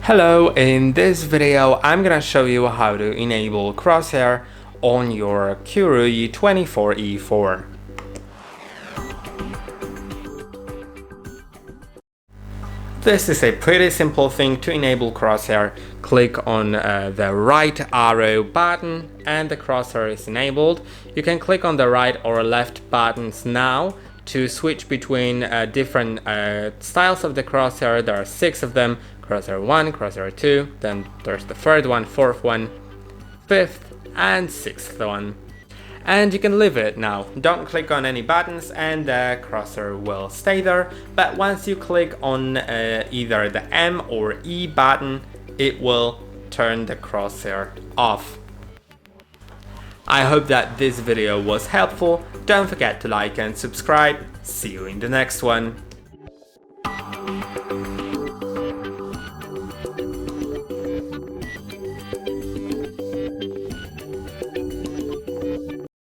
Hello, in this video I'm gonna show you how to enable Crosshair on your KOORUI 24E4. This is a pretty simple thing to enable Crosshair. Click on the right arrow button and the Crosshair is enabled. You can click on the right or left buttons now to switch between different styles of the Crosshair. There are 6 of them: Crosshair 1, Crosshair 2, then there's the 3rd one, 4th one, 5th and 6th one. And you can leave it now. Don't click on any buttons and the Crosshair will stay there, but once you click on either the M or E button, it will turn the Crosshair off. I hope that this video was helpful. Don't forget to like and subscribe. See you in the next one.